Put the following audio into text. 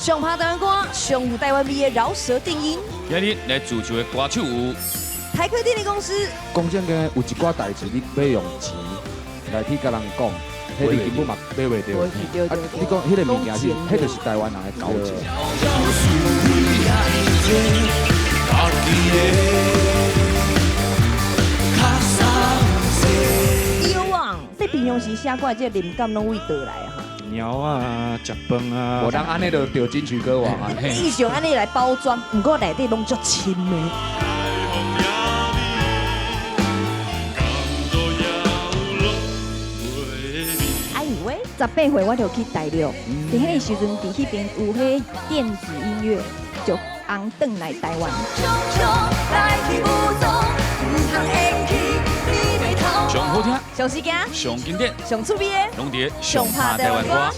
上拍台湾歌，上有台湾味的饶舌电音。今日来主持的歌手有台科电力公司。讲真个，有一寡代志你要用钱来去甲人讲，迄你根本嘛买袂到。啊，你讲迄个物件是，迄就是台湾人的高级。以往在平常时写歌，这灵感拢为倒来啊？猫啊、食饭啊，无人安尼就丢金曲歌王啊！伊想安尼来包装，不过内底拢足深的。啊，以为18岁我就去大陆，伫迄个时阵，伫迄边有迄电子音乐，就红转来台湾。上好听、上时间、上经典、上趣味的、拢伫上拍台湾歌。